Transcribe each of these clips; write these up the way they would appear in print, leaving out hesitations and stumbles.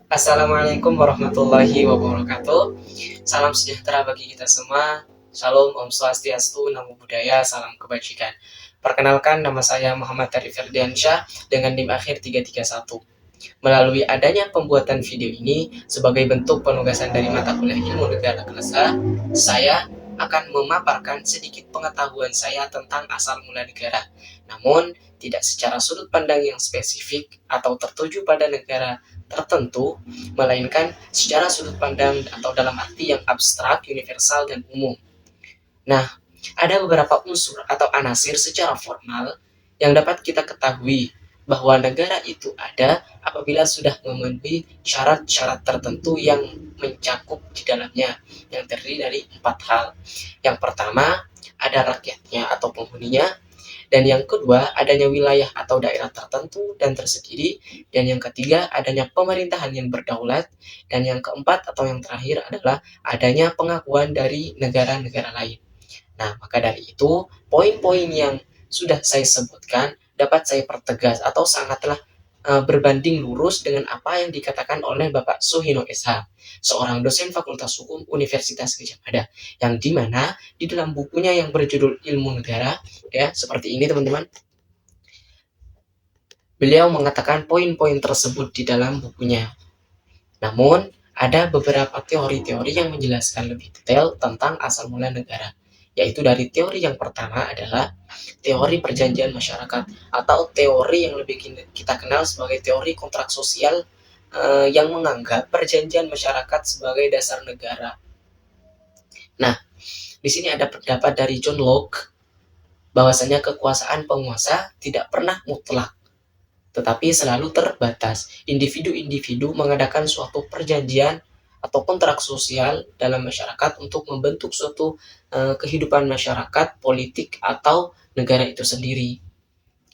Assalamualaikum warahmatullahi wabarakatuh. Salam sejahtera bagi kita semua. Shalom, Om Swastiastu, Namo Buddhaya, salam kebajikan. Perkenalkan, nama saya Muhammad Arif Ferdiansyah dengan NIM akhir 331. Melalui adanya pembuatan video ini sebagai bentuk penugasan dari mata kuliah Ilmu Negara kelas A, saya akan memaparkan sedikit pengetahuan saya tentang asal mula negara. Namun, tidak secara sudut pandang yang spesifik atau tertuju pada negara tertentu, melainkan secara sudut pandang atau dalam arti yang abstrak, universal, dan umum. Nah, ada beberapa unsur atau anasir secara formal yang dapat kita ketahui bahwa negara itu ada apabila sudah memenuhi syarat-syarat tertentu yang mencakup di dalamnya, yang terdiri dari 4 hal. Yang pertama, ada rakyatnya atau penghuninya. Dan yang kedua, adanya wilayah atau daerah tertentu dan tersendiri. Dan yang ketiga, adanya pemerintahan yang berdaulat. Dan yang keempat atau yang terakhir adalah adanya pengakuan dari negara-negara lain. Nah, maka dari itu, poin-poin yang sudah saya sebutkan dapat saya pertegas atau sangatlah berbanding lurus dengan apa yang dikatakan oleh Bapak Suhino SH, seorang dosen Fakultas Hukum Universitas Gadjah Mada, yang dimana di dalam bukunya yang berjudul Ilmu Negara, ya seperti ini teman-teman, beliau mengatakan poin-poin tersebut di dalam bukunya. Namun, ada beberapa teori-teori yang menjelaskan lebih detail tentang asal mula negara, yaitu dari teori yang pertama adalah teori perjanjian masyarakat atau teori yang lebih kita kenal sebagai teori kontrak sosial yang menganggap perjanjian masyarakat sebagai dasar negara. Nah, di sini ada pendapat dari John Locke bahwasanya kekuasaan penguasa tidak pernah mutlak, tetapi selalu terbatas. Individu-individu mengadakan suatu perjanjian atau kontrak sosial dalam masyarakat untuk membentuk suatu kehidupan masyarakat, politik, atau negara itu sendiri.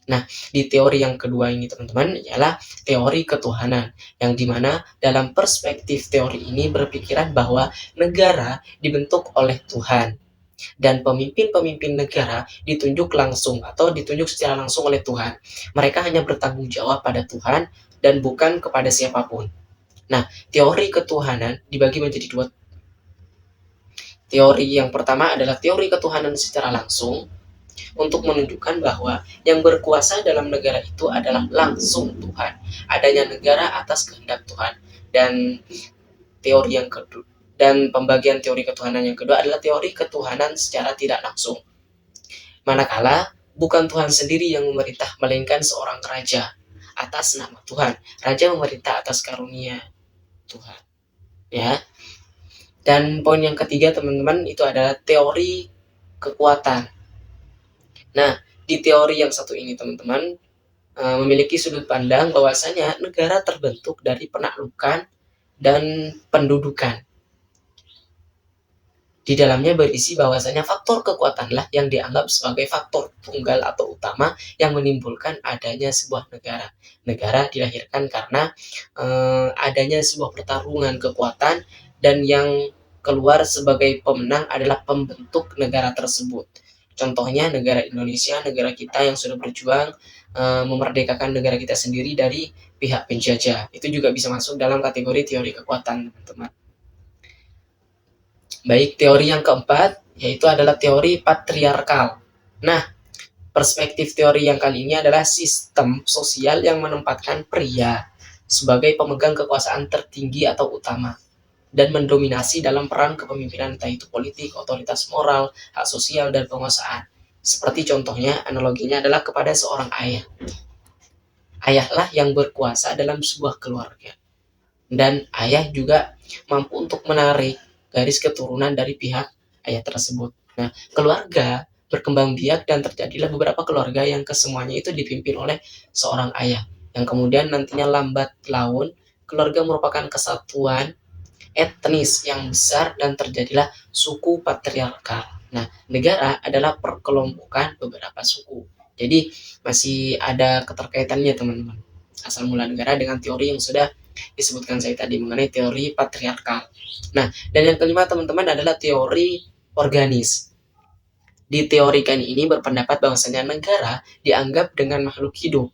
Nah, di teori yang kedua ini teman-teman ialah teori ketuhanan, yang dimana dalam perspektif teori ini berpikiran bahwa negara dibentuk oleh Tuhan, dan pemimpin-pemimpin negara ditunjuk langsung atau ditunjuk secara langsung oleh Tuhan. Mereka hanya bertanggung jawab pada Tuhan dan bukan kepada siapapun. Nah, teori ketuhanan dibagi menjadi dua. Teori yang pertama adalah teori ketuhanan secara langsung, untuk menunjukkan bahwa yang berkuasa dalam negara itu adalah langsung Tuhan. Adanya negara atas kehendak Tuhan. Dan teori yang kedua, dan pembagian teori ketuhanan yang kedua adalah teori ketuhanan secara tidak langsung. Manakala bukan Tuhan sendiri yang memerintah, melainkan seorang raja atas nama Tuhan. Raja memerintah atas karunia Tuhan. Ya. Dan poin yang ketiga teman-teman itu adalah teori kekuatan. Nah, di teori yang satu ini teman-teman memiliki sudut pandang bahwasanya negara terbentuk dari penaklukan dan pendudukan. Di dalamnya berisi bahwasanya faktor kekuatanlah yang dianggap sebagai faktor tunggal atau utama yang menimbulkan adanya sebuah negara. Negara dilahirkan karena adanya sebuah pertarungan kekuatan, dan yang keluar sebagai pemenang adalah pembentuk negara tersebut. Contohnya negara Indonesia, negara kita yang sudah berjuang memerdekakan negara kita sendiri dari pihak penjajah. Itu juga bisa masuk dalam kategori teori kekuatan, teman-teman. Baik, teori yang keempat yaitu adalah teori patriarkal. Nah, perspektif teori yang kali ini adalah sistem sosial yang menempatkan pria sebagai pemegang kekuasaan tertinggi atau utama dan mendominasi dalam peran kepemimpinan, entah itu politik, otoritas moral, hak sosial, dan penguasaan. Seperti contohnya, analoginya adalah kepada seorang ayah. Ayahlah yang berkuasa dalam sebuah keluarga. Dan ayah juga mampu untuk menarik garis keturunan dari pihak ayah tersebut. Nah, keluarga berkembang biak dan terjadilah beberapa keluarga yang kesemuanya itu dipimpin oleh seorang ayah. Yang kemudian nantinya lambat laun, keluarga merupakan kesatuan etnis yang besar dan terjadilah suku patriarkal. Nah, negara adalah perkelompokan beberapa suku. Jadi masih ada keterkaitannya teman-teman. Asal mula negara dengan teori yang sudah disebutkan saya tadi mengenai teori patriarkal. Nah, dan yang kelima teman-teman adalah teori organis. Di teori ini berpendapat bahwasanya negara dianggap dengan makhluk hidup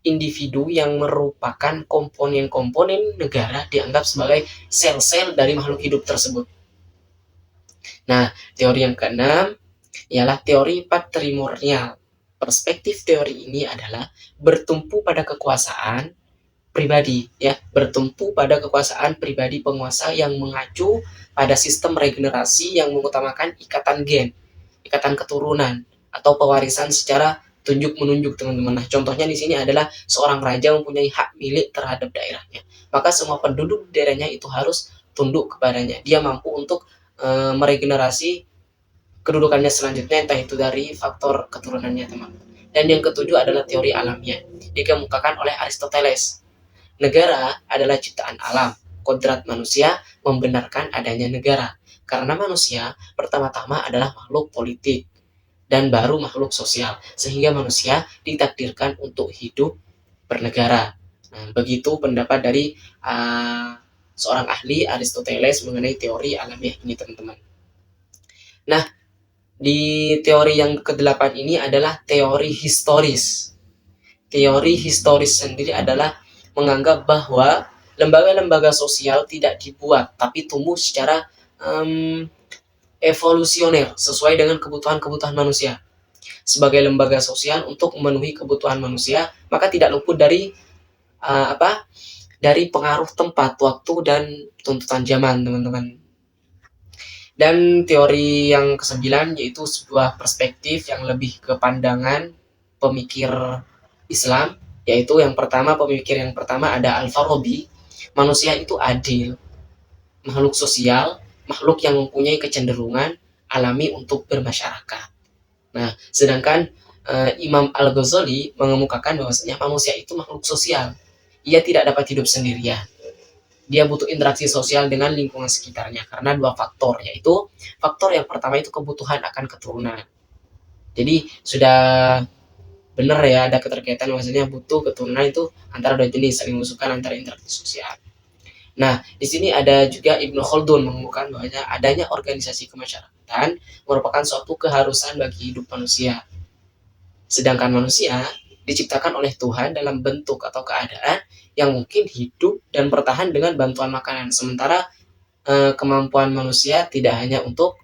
individu yang merupakan komponen-komponen negara dianggap sebagai sel-sel dari makhluk hidup tersebut. Nah, teori yang keenam ialah teori patrimonial. Perspektif teori ini adalah bertumpu pada kekuasaan pribadi, ya, bertumpu pada kekuasaan pribadi penguasa yang mengacu pada sistem regenerasi yang mengutamakan ikatan gen, ikatan keturunan atau pewarisan secara tunjuk menunjuk, teman-teman. Nah, contohnya di sini adalah seorang raja mempunyai hak milik terhadap daerahnya, maka semua penduduk daerahnya itu harus tunduk kepadanya. Dia mampu untuk meregenerasi kedudukannya selanjutnya, entah itu dari faktor keturunannya, teman. Dan yang ketujuh adalah teori alamiah, dikemukakan oleh Aristoteles. Negara adalah ciptaan alam. Kodrat manusia membenarkan adanya negara, karena manusia pertama-tama adalah makhluk politik dan baru makhluk sosial, sehingga manusia ditakdirkan untuk hidup bernegara. Nah, begitu pendapat dari seorang ahli Aristoteles mengenai teori alamiah ini, teman-teman. Nah, di teori yang ke-8 ini adalah teori historis. Teori historis sendiri adalah menganggap bahwa lembaga-lembaga sosial tidak dibuat, tapi tumbuh secara evolusioner sesuai dengan kebutuhan-kebutuhan manusia. Sebagai lembaga sosial untuk memenuhi kebutuhan manusia, maka tidak luput dari dari pengaruh tempat, waktu, dan tuntutan zaman, teman-teman. Dan teori yang ke-9 yaitu sebuah perspektif yang lebih ke pandangan pemikir Islam, yaitu pemikir yang pertama ada Al-Farabi. Manusia itu adil, makhluk sosial, makhluk yang mempunyai kecenderungan alami untuk bermasyarakat. Nah, sedangkan Imam Al-Ghazali mengemukakan bahwasanya manusia itu makhluk sosial. Ia tidak dapat hidup sendirian. Dia butuh interaksi sosial dengan lingkungan sekitarnya karena dua faktor, yaitu faktor yang pertama itu kebutuhan akan keturunan. Jadi sudah benar ya, ada keterkaitan maksudnya butuh keturunan itu antara dua jenis, saling membutuhkan antara interaksi sosial. Nah, di sini ada juga Ibnu Khaldun mengemukakan bahwa adanya organisasi kemasyarakatan merupakan suatu keharusan bagi hidup manusia. Sedangkan manusia diciptakan oleh Tuhan dalam bentuk atau keadaan yang mungkin hidup dan bertahan dengan bantuan makanan. Sementara kemampuan manusia tidak hanya untuk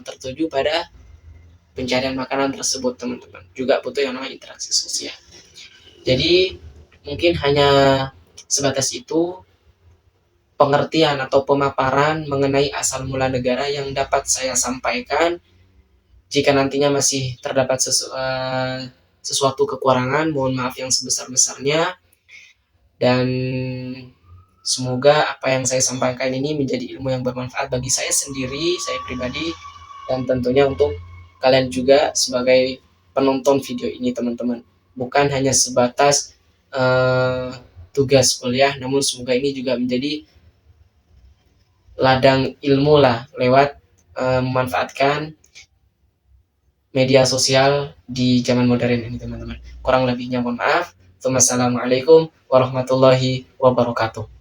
tertuju pada pencarian makanan tersebut, teman-teman. Juga butuh yang namanya interaksi sosial. Jadi mungkin hanya sebatas itu pengertian atau pemaparan mengenai asal mula negara yang dapat saya sampaikan. Jika nantinya masih terdapat sesuatu kekurangan, mohon maaf yang sebesar-besarnya. Dan semoga apa yang saya sampaikan ini menjadi ilmu yang bermanfaat bagi saya sendiri, saya pribadi, dan tentunya untuk kalian juga sebagai penonton video ini, teman-teman. Bukan hanya sebatas tugas kuliah, namun semoga ini juga menjadi ladang ilmu lah lewat memanfaatkan media sosial di zaman modern ini, teman-teman. Kurang lebihnya mohon maaf. Wassalamualaikum warahmatullahi wabarakatuh.